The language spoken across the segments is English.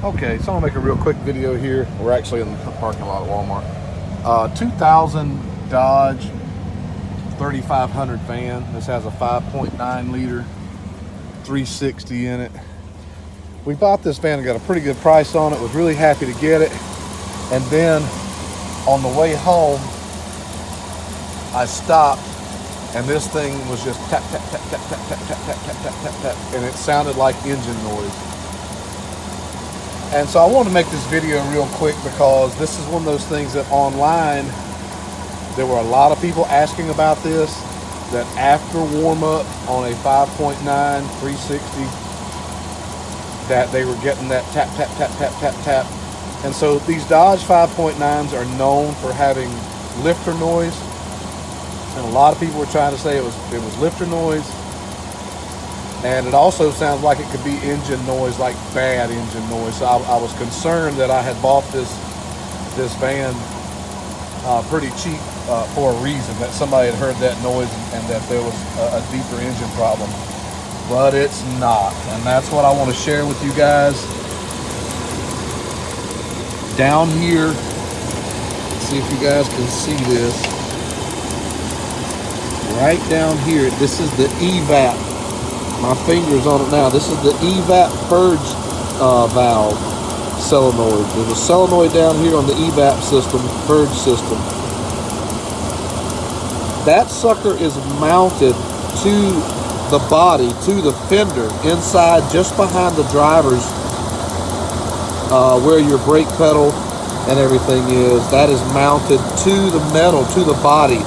Okay, so I'm gonna make a real quick video here. We're actually in the parking lot of Walmart. 2000 Dodge 3500 van. This has a 5.9 liter 360 in it. We bought this van and got a pretty good price on it. Was really happy to get it. And then on the way home, I stopped, and this thing was just tap, tap, tap, tap, tap, tap, tap, tap, tap, tap, tap, tap, and it sounded like engine noise. And so I wanted to make this video real quick because this is one of those things that online, there were a lot of people asking about this, that after warm up on a 5.9 360, that they were getting that tap, tap, tap, tap, tap, tap. And so these Dodge 5.9s are known for having lifter noise. And a lot of people were trying to say it was lifter noise. And it also sounds like it could be engine noise, like bad engine noise. So I was concerned that I had bought this van pretty cheap for a reason, that somebody had heard that noise and that there was a deeper engine problem. But it's not. And that's what I want to share with you guys. Down here, let's see if you guys can see this. Right down here, this is the evap. My finger's on it now. This is the evap purge valve solenoid. There's a solenoid down here on the evap system, purge system. That sucker is mounted to the body, to the fender, inside just behind the driver's where your brake pedal and everything is. That is mounted to the metal, to the body.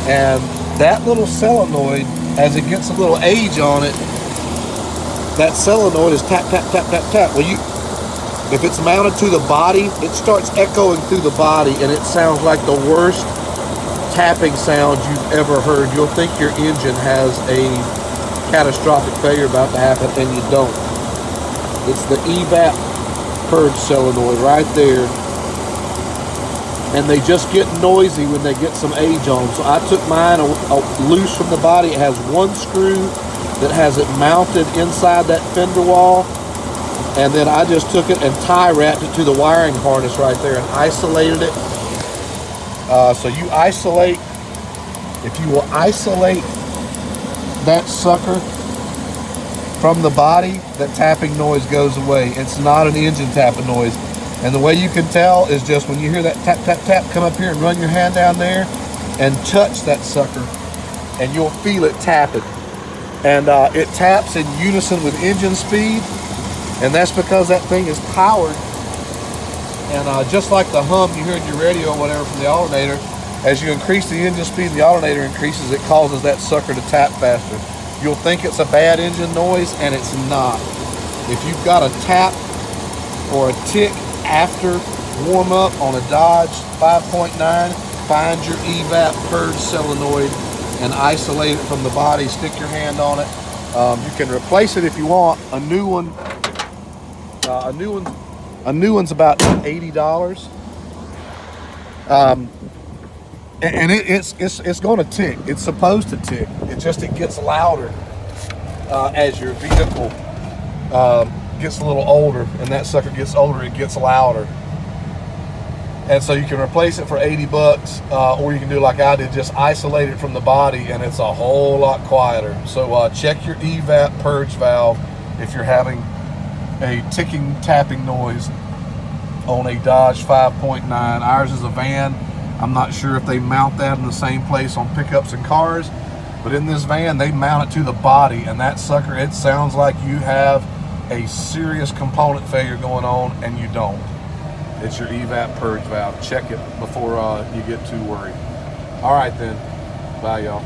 And that little solenoid, as it gets a little age on it, that solenoid is tap, tap, tap, tap, tap. Well, if it's mounted to the body, it starts echoing through the body, and it sounds like the worst tapping sound you've ever heard. You'll think your engine has a catastrophic failure about to happen, and you don't. It's the evap purge solenoid right there. And they just get noisy when they get some age on them. So I took mine loose from the body. It has one screw that has it mounted inside that fender wall. And then I just took it and tie wrapped it to the wiring harness right there and isolated it. So you isolate, if you will isolate that sucker from the body, that tapping noise goes away. It's not an engine tapping noise. And the way you can tell is just when you hear that tap, tap, tap, come up here and run your hand down there and touch that sucker, and you'll feel it tapping. And it taps in unison with engine speed, and that's because that thing is powered. And just like the hum you hear in your radio or whatever from the alternator, as you increase the engine speed, the alternator increases, it causes that sucker to tap faster. You'll think it's a bad engine noise, and it's not. If you've got a tap or a tick after warm up on a Dodge 5.9, find your evap purge solenoid and isolate it from the body. Stick your hand on it. You can replace it if you want. A new one's about $80. And it's going to tick. It's supposed to tick. It gets louder as your vehicle gets a little older, and that sucker gets older, it gets louder. And so you can replace it for 80 bucks, or you can do like I did, just isolate it from the body, and it's a whole lot quieter. So check your evap purge valve if you're having a ticking, tapping noise on a Dodge 5.9. Ours is a van. I'm not sure if they mount that in the same place on pickups and cars, but in this van, they mount it to the body, and that sucker, it sounds like you have a serious component failure going on, and you don't. It's your evap purge valve. Check it before you get too worried. All right then. Bye, y'all.